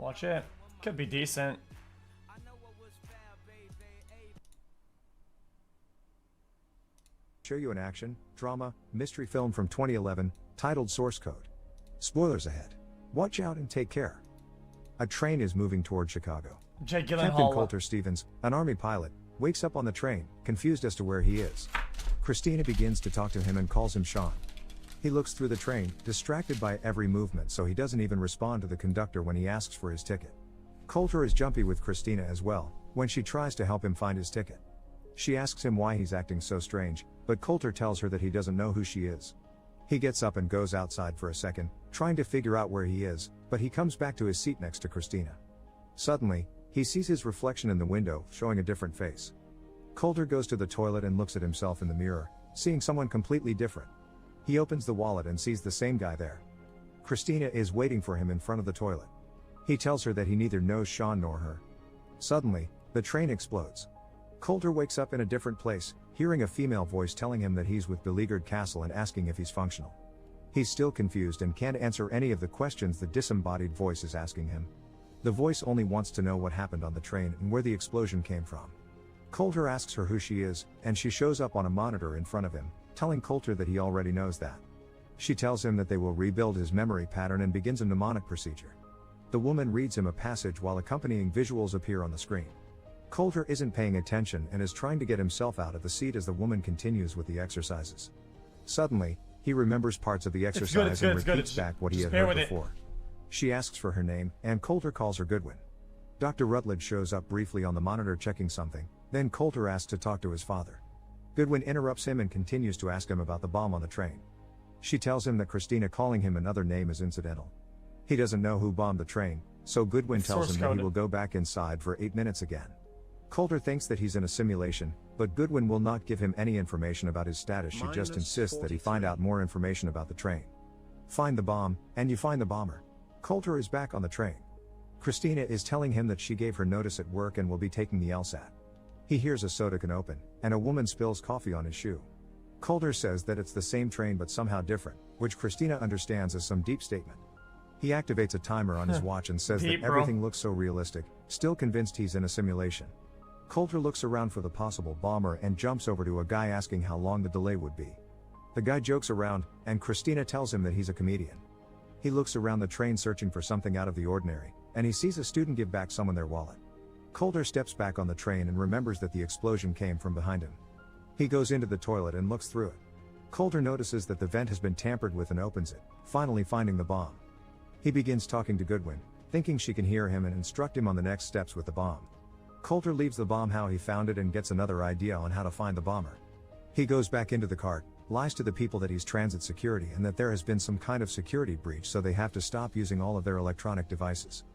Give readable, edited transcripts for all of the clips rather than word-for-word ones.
Watch it. Could be decent. Show you an action, drama, mystery film from 2011, titled Source Code. Spoilers ahead. Watch out and take care. A train is moving toward Chicago. Jake Captain Gyllenhaal. Coulter Stevens, an army pilot, wakes up on the train, confused as to where he is. Christina begins to talk to him and calls him Sean. He looks through the train, distracted by every movement, so he doesn't even respond to the conductor when he asks for his ticket. Coulter is jumpy with Christina as well, when she tries to help him find his ticket. She asks him why he's acting so strange, but Coulter tells her that he doesn't know who she is. He gets up and goes outside for a second, trying to figure out where he is, but he comes back to his seat next to Christina. Suddenly, he sees his reflection in the window, showing a different face. Coulter goes to the toilet and looks at himself in the mirror, seeing someone completely different. He opens the wallet and sees the same guy there. Christina is waiting for him in front of the toilet. He tells her that he neither knows Sean nor her. Suddenly, the train explodes. Coulter wakes up in a different place, hearing a female voice telling him that he's with Beleaguered Castle and asking if he's functional. He's still confused and can't answer any of the questions the disembodied voice is asking him. The voice only wants to know what happened on the train and where the explosion came from. Coulter asks her who she is, and she shows up on a monitor in front of him, telling Coulter that he already knows that. She tells him that they will rebuild his memory pattern and begins a mnemonic procedure. The woman reads him a passage while accompanying visuals appear on the screen. Coulter isn't paying attention and is trying to get himself out of the seat as the woman continues with the exercises. Suddenly, he remembers parts of the exercise and repeats back what he had heard before. She asks for her name, and Coulter calls her Goodwin. Dr. Rutledge shows up briefly on the monitor checking something, then Coulter asks to talk to his father. Goodwin interrupts him and continues to ask him about the bomb on the train. She tells him that Christina calling him another name is incidental. He doesn't know who bombed the train, so Goodwin tells him that he will go back inside for 8 minutes again. Coulter thinks that he's in a simulation, but Goodwin will not give him any information about his status. She just insists that he find out more information about the train. Find the bomb, and you find the bomber. Coulter is back on the train. Christina is telling him that she gave her notice at work and will be taking the LSAT. He hears a soda can open, and a woman spills coffee on his shoe. Coulter says that it's the same train but somehow different, which Christina understands as some deep statement. He activates a timer on his watch and says that everything looks so realistic, still convinced he's in a simulation. Coulter looks around for the possible bomber and jumps over to a guy asking how long the delay would be. The guy jokes around, and Christina tells him that he's a comedian. He looks around the train searching for something out of the ordinary, and he sees a student give back someone their wallet. Coulter steps back on the train and remembers that the explosion came from behind him. He goes into the toilet and looks through it. Coulter notices that the vent has been tampered with and opens it, finally finding the bomb. He begins talking to Goodwin, thinking she can hear him and instruct him on the next steps with the bomb. Coulter leaves the bomb how he found it and gets another idea on how to find the bomber. He goes back into the cart, lies to the people that he's transit security and that there has been some kind of security breach, so they have to stop using all of their electronic devices.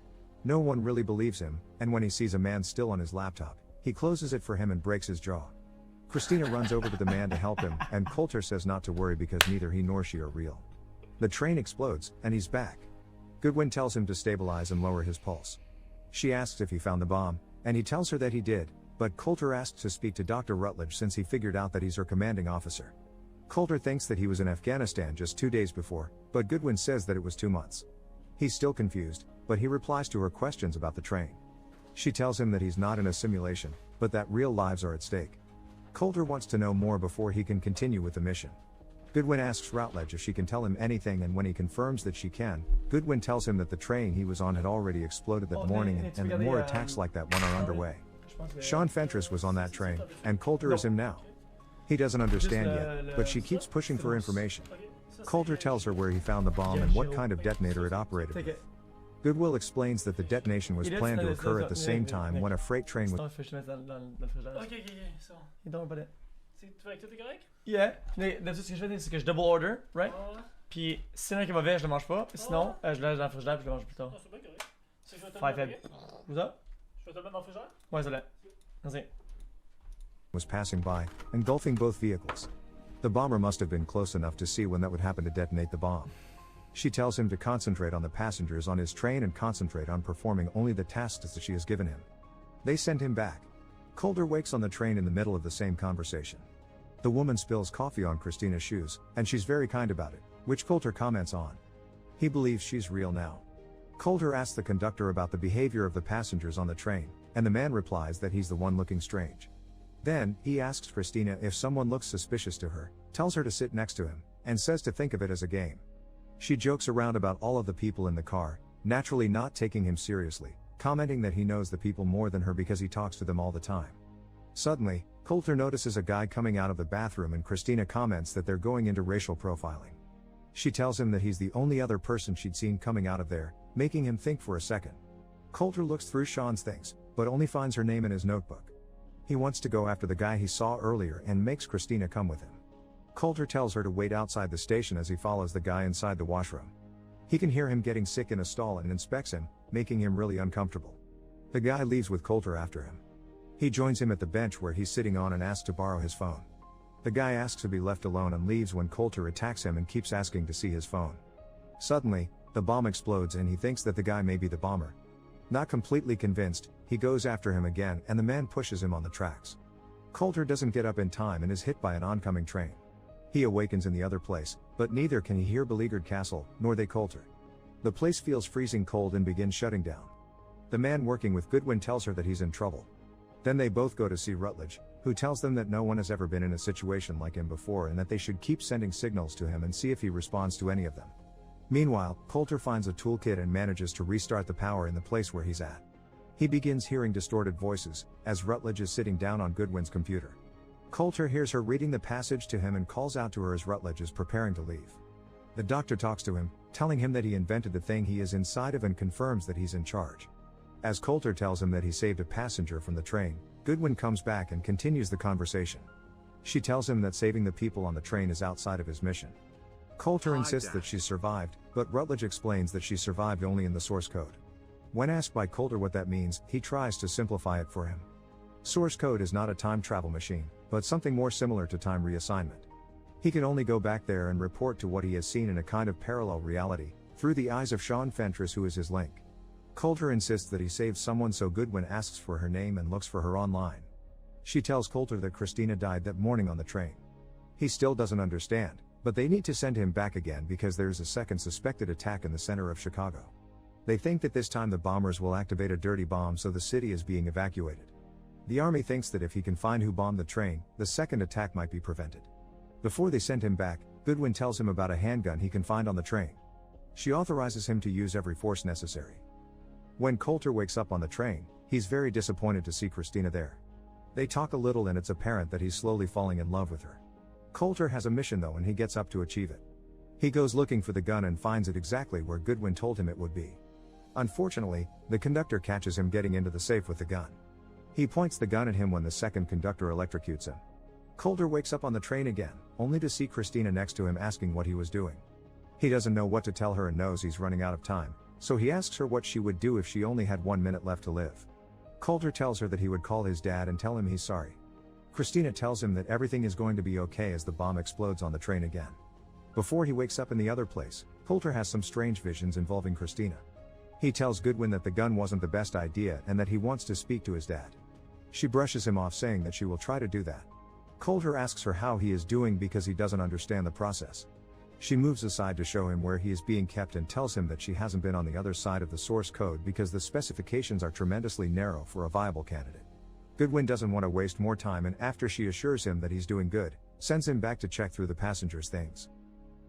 No one really believes him, and when he sees a man still on his laptop, he closes it for him and breaks his jaw. Christina runs over to the man to help him, and Coulter says not to worry because neither he nor she are real. The train explodes, and he's back. Goodwin tells him to stabilize and lower his pulse. She asks if he found the bomb, and he tells her that he did, but Coulter asks to speak to Dr. Rutledge since he figured out that he's her commanding officer. Coulter thinks that he was in Afghanistan just 2 days before, but Goodwin says that it was 2 months. He's still confused, but he replies to her questions about the train. She tells him that he's not in a simulation, but that real lives are at stake. Coulter wants to know more before he can continue with the mission. Goodwin asks Rutledge if she can tell him anything, and when he confirms that she can, Goodwin tells him that the train he was on had already exploded that morning and that more attacks like that one are underway. Sean Fentress was on that train, and Coulter is him now. He doesn't understand yet, but she keeps pushing for information. Coulter tells her where he found the bomb and what kind of detonator it operated with. Goodwill explains that the detonation was planned to occur at the same time when a freight train was... Yeah, d'habitude ce que je fais c'est que je double order, right? Puis si c'est un qui est mauvais, je le mange pas, sinon je le laisse dans le frigidaire puis je le mange plus tard. C'est bien correct. C'est que je vais te le 5 mettre. head. Où ça? Je vais te le mettre dans le frigidaire? Ouais, c'est là. Vas-y. was passing by, engulfing both vehicles. The bomber must have been close enough to see when that would happen to detonate the bomb. She tells him to concentrate on the passengers on his train and concentrate on performing only the tasks that she has given him. They send him back. Coulter wakes on the train in the middle of the same conversation. The woman spills coffee on Christina's shoes, and she's very kind about it, which Coulter comments on. He believes she's real now. Coulter asks the conductor about the behavior of the passengers on the train, and the man replies that he's the one looking strange. Then, he asks Christina if someone looks suspicious to her, tells her to sit next to him, and says to think of it as a game. She jokes around about all of the people in the car, naturally not taking him seriously, commenting that he knows the people more than her because he talks to them all the time. Suddenly, Coulter notices a guy coming out of the bathroom and Christina comments that they're going into racial profiling. She tells him that he's the only other person she'd seen coming out of there, making him think for a second. Coulter looks through Sean's things, but only finds her name in his notebook. He wants to go after the guy he saw earlier and makes Christina come with him. Coulter tells her to wait outside the station as he follows the guy inside the washroom. He can hear him getting sick in a stall and inspects him, making him really uncomfortable. The guy leaves with Coulter after him. He joins him at the bench where he's sitting on and asks to borrow his phone. The guy asks to be left alone and leaves when Coulter attacks him and keeps asking to see his phone. Suddenly, the bomb explodes and he thinks that the guy may be the bomber. Not completely convinced, he goes after him again and the man pushes him on the tracks. Coulter doesn't get up in time and is hit by an oncoming train. He awakens in the other place, but neither can he hear Beleaguered Castle, nor they Coulter. The place feels freezing cold and begins shutting down. The man working with Goodwin tells her that he's in trouble. Then they both go to see Rutledge, who tells them that no one has ever been in a situation like him before and that they should keep sending signals to him and see if he responds to any of them. Meanwhile, Coulter finds a toolkit and manages to restart the power in the place where he's at. He begins hearing distorted voices, as Rutledge is sitting down on Goodwin's computer. Coulter hears her reading the passage to him and calls out to her as Rutledge is preparing to leave. The doctor talks to him, telling him that he invented the thing he is inside of and confirms that he's in charge. As Coulter tells him that he saved a passenger from the train, Goodwin comes back and continues the conversation. She tells him that saving the people on the train is outside of his mission. Coulter insists that she survived, but Rutledge explains that she survived only in the source code. When asked by Coulter what that means, he tries to simplify it for him. Source code is not a time travel machine, but something more similar to time reassignment. He can only go back there and report to what he has seen in a kind of parallel reality, through the eyes of Sean Fentress, who is his link. Coulter insists that he saved someone, so Goodwin asks for her name and looks for her online. She tells Coulter that Christina died that morning on the train. He still doesn't understand, but they need to send him back again because there's a second suspected attack in the center of Chicago. They think that this time the bombers will activate a dirty bomb, so the city is being evacuated. The army thinks that if he can find who bombed the train, the second attack might be prevented. Before they send him back, Goodwin tells him about a handgun he can find on the train. She authorizes him to use every force necessary. When Coulter wakes up on the train, he's very disappointed to see Christina there. They talk a little and it's apparent that he's slowly falling in love with her. Coulter has a mission though and he gets up to achieve it. He goes looking for the gun and finds it exactly where Goodwin told him it would be. Unfortunately, the conductor catches him getting into the safe with the gun. He points the gun at him when the second conductor electrocutes him. Coulter wakes up on the train again, only to see Christina next to him asking what he was doing. He doesn't know what to tell her and knows he's running out of time, so he asks her what she would do if she only had 1 minute left to live. Coulter tells her that he would call his dad and tell him he's sorry. Christina tells him that everything is going to be okay as the bomb explodes on the train again. Before he wakes up in the other place, Coulter has some strange visions involving Christina. He tells Goodwin that the gun wasn't the best idea and that he wants to speak to his dad. She brushes him off, saying that she will try to do that. Coulter asks her how he is doing because he doesn't understand the process. She moves aside to show him where he is being kept and tells him that she hasn't been on the other side of the source code because the specifications are tremendously narrow for a viable candidate. Goodwin doesn't want to waste more time, and after she assures him that he's doing good, sends him back to check through the passengers' things.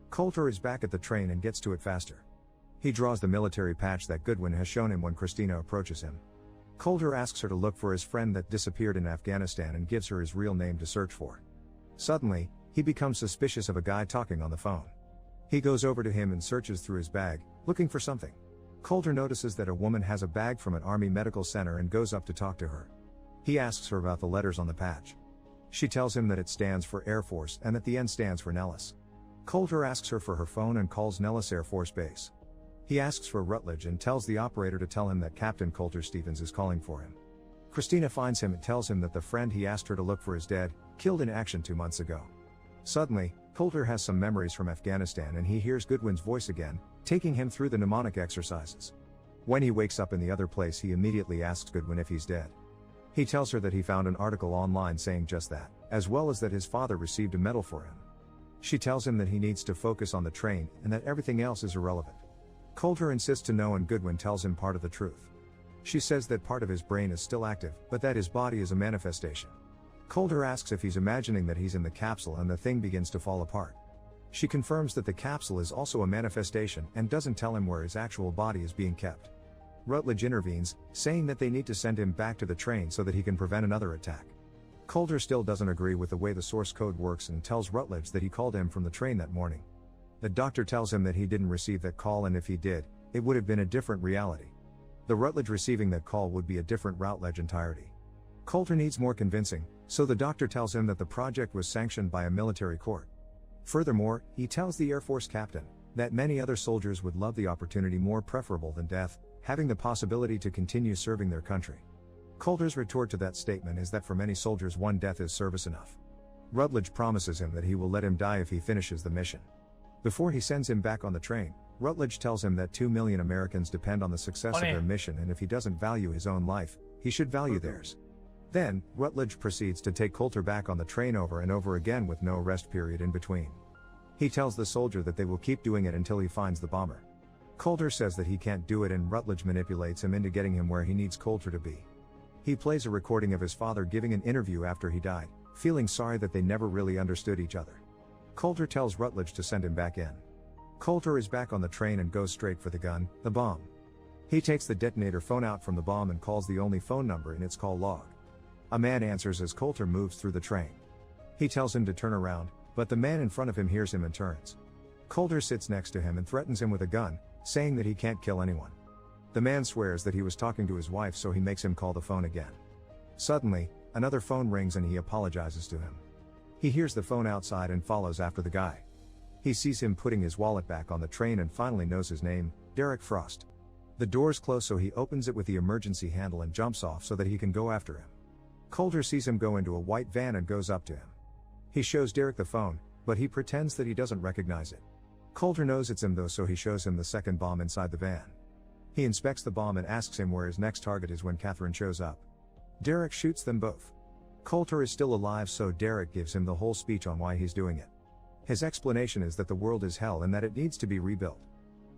Coulter is back at the train and gets to it faster. He draws the military patch that Goodwin has shown him when Christina approaches him. Coulter asks her to look for his friend that disappeared in Afghanistan and gives her his real name to search for. Suddenly, he becomes suspicious of a guy talking on the phone. He goes over to him and searches through his bag, looking for something. Coulter notices that a woman has a bag from an army medical center and goes up to talk to her. He asks her about the letters on the patch. She tells him that it stands for Air Force and that the N stands for Nellis. Coulter asks her for her phone and calls Nellis Air Force Base. He asks for Rutledge and tells the operator to tell him that Captain Coulter Stevens is calling for him. Christina finds him and tells him that the friend he asked her to look for is dead, killed in action 2 months ago. Suddenly, Coulter has some memories from Afghanistan and he hears Goodwin's voice again, taking him through the mnemonic exercises. When he wakes up in the other place, he immediately asks Goodwin if he's dead. He tells her that he found an article online saying just that, as well as that his father received a medal for him. She tells him that he needs to focus on the train and that everything else is irrelevant. Coulter insists to know and Goodwin tells him part of the truth. She says that part of his brain is still active, but that his body is a manifestation. Coulter asks if he's imagining that he's in the capsule and the thing begins to fall apart. She confirms that the capsule is also a manifestation and doesn't tell him where his actual body is being kept. Rutledge intervenes, saying that they need to send him back to the train so that he can prevent another attack. Coulter still doesn't agree with the way the source code works and tells Rutledge that he called him from the train that morning. The doctor tells him that he didn't receive that call, and if he did, it would have been a different reality. The Rutledge receiving that call would be a different Routledge entirety. Coulter needs more convincing, so the doctor tells him that the project was sanctioned by a military court. Furthermore, he tells the Air Force captain that many other soldiers would love the opportunity more preferable than death, having the possibility to continue serving their country. Coulter's retort to that statement is that for many soldiers one death is service enough. Rutledge promises him that he will let him die if he finishes the mission. Before he sends him back on the train, Rutledge tells him that 2 million Americans depend on the success of their mission, and if he doesn't value his own life, he should value theirs. Then, Rutledge proceeds to take Coulter back on the train over and over again with no rest period in between. He tells the soldier that they will keep doing it until he finds the bomber. Coulter says that he can't do it, and Rutledge manipulates him into getting him where he needs Coulter to be. He plays a recording of his father giving an interview after he died, feeling sorry that they never really understood each other. Coulter tells Rutledge to send him back in. Coulter is back on the train and goes straight for the gun, the bomb. He takes the detonator phone out from the bomb and calls the only phone number in its call log. A man answers as Coulter moves through the train. He tells him to turn around, but the man in front of him hears him and turns. Coulter sits next to him and threatens him with a gun, saying that he can't kill anyone. The man swears that he was talking to his wife, so he makes him call the phone again. Suddenly, another phone rings and he apologizes to him. He hears the phone outside and follows after the guy. He sees him putting his wallet back on the train and finally knows his name, Derek Frost. The doors close, so he opens it with the emergency handle and jumps off so that he can go after him. Coulter sees him go into a white van and goes up to him. He shows Derek the phone, but he pretends that he doesn't recognize it. Coulter knows it's him though, so he shows him the second bomb inside the van. He inspects the bomb and asks him where his next target is when Catherine shows up. Derek shoots them both. Coulter is still alive, so Derek gives him the whole speech on why he's doing it. His explanation is that the world is hell and that it needs to be rebuilt.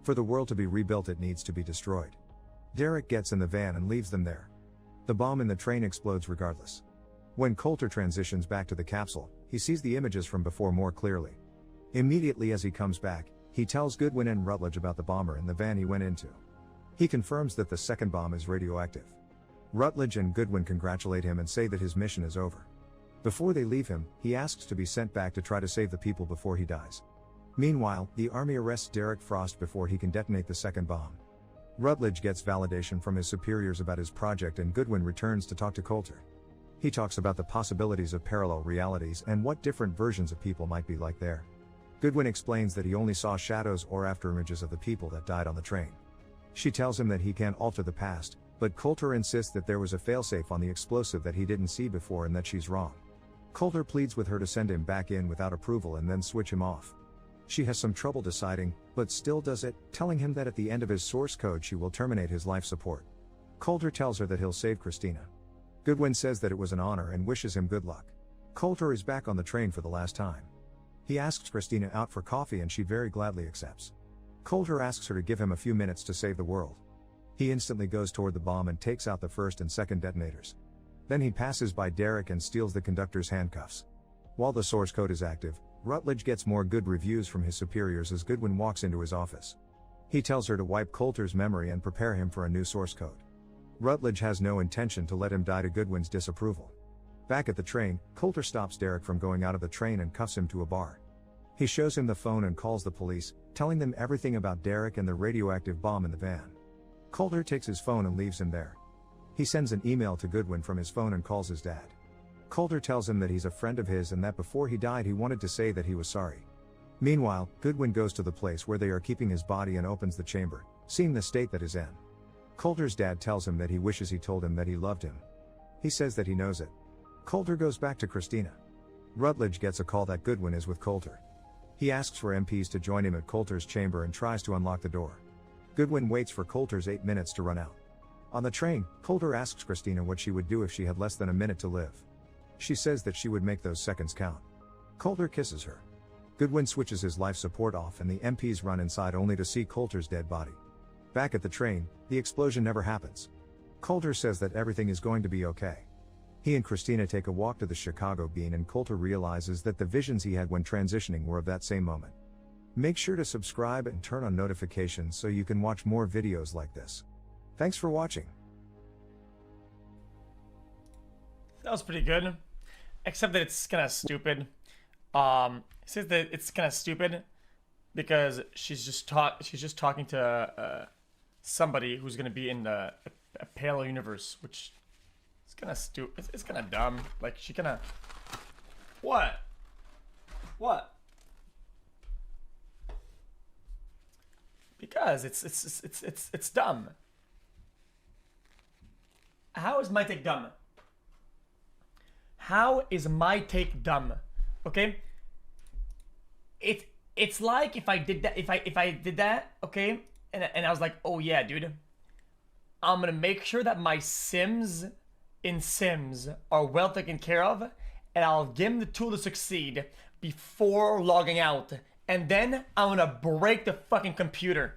For the world to be rebuilt, it needs to be destroyed. Derek gets in the van and leaves them there. The bomb in the train explodes regardless. When Coulter transitions back to the capsule, he sees the images from before more clearly. Immediately as he comes back, he tells Goodwin and Rutledge about the bomber in the van he went into. He confirms that the second bomb is radioactive. Rutledge and Goodwin congratulate him and say that his mission is over. Before they leave him, he asks to be sent back to try to save the people before he dies. Meanwhile, the army arrests Derek Frost before he can detonate the second bomb. Rutledge gets validation from his superiors about his project, and Goodwin returns to talk to Coulter. He talks about the possibilities of parallel realities and what different versions of people might be like there. Goodwin explains that he only saw shadows or afterimages of the people that died on the train. She tells him that he can't alter the past, but Coulter insists that there was a failsafe on the explosive that he didn't see before and that she's wrong. Coulter pleads with her to send him back in without approval and then switch him off. She has some trouble deciding, but still does it, telling him that at the end of his source code she will terminate his life support. Coulter tells her that he'll save Christina. Goodwin says that it was an honor and wishes him good luck. Coulter is back on the train for the last time. He asks Christina out for coffee and she very gladly accepts. Coulter asks her to give him a few minutes to save the world. He instantly goes toward the bomb and takes out the first and second detonators. Then he passes by Derek and steals the conductor's handcuffs. While the source code is active, Rutledge gets more good reviews from his superiors as Goodwin walks into his office. He tells her to wipe Coulter's memory and prepare him for a new source code. Rutledge has no intention to let him die to Goodwin's disapproval. Back at the train, Coulter stops Derek from going out of the train and cuffs him to a bar. He shows him the phone and calls the police, telling them everything about Derek and the radioactive bomb in the van. Coulter takes his phone and leaves him there. He sends an email to Goodwin from his phone and calls his dad. Coulter tells him that he's a friend of his and that before he died he wanted to say that he was sorry. Meanwhile, Goodwin goes to the place where they are keeping his body and opens the chamber, seeing the state that is in. Coulter's dad tells him that he wishes he told him that he loved him. He says that he knows it. Coulter goes back to Christina. Rutledge gets a call that Goodwin is with Coulter. He asks for MPs to join him at Coulter's chamber and tries to unlock the door. Goodwin waits for Coulter's 8 minutes to run out. On the train, Coulter asks Christina what she would do if she had less than a minute to live. She says that she would make those seconds count. Coulter kisses her. Goodwin switches his life support off and the MPs run inside only to see Coulter's dead body. Back at the train, the explosion never happens. Coulter says that everything is going to be okay. He and Christina take a walk to the Chicago Bean and Coulter realizes that the visions he had when transitioning were of that same moment. Make sure to subscribe and turn on notifications so you can watch more videos like this. Thanks for watching. That was pretty good. Except that it's kind of stupid. It says that it's kind of stupid because she's just talking to somebody who's gonna be in a parallel universe, which is kind of stupid. It's kind of dumb. Like she kind of what? Because it's dumb. How is my take dumb? How is my take dumb? Okay? It's like if I did that, if I did that, okay, and I was like, oh yeah, dude, I'm gonna make sure that my Sims in Sims are well taken care of, and I'll give them the tool to succeed before logging out, and then I'm gonna break the fucking computer.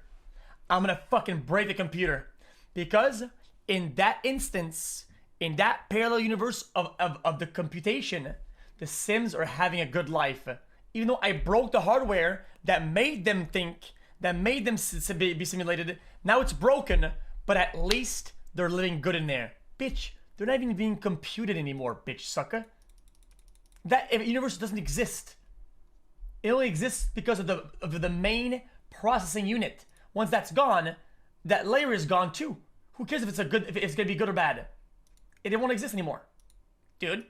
I'm gonna fucking break the computer because in that instance, in that parallel universe of the computation, the Sims are having a good life. Even though I broke the hardware that made them think, that made them be simulated, now it's broken, but at least they're living good in there. Bitch, they're not even being computed anymore, bitch sucker. That universe doesn't exist. It only exists because of the main processing unit. Once that's gone, that layer is gone too. Who cares if it's gonna be good or bad? It won't exist anymore. Dude,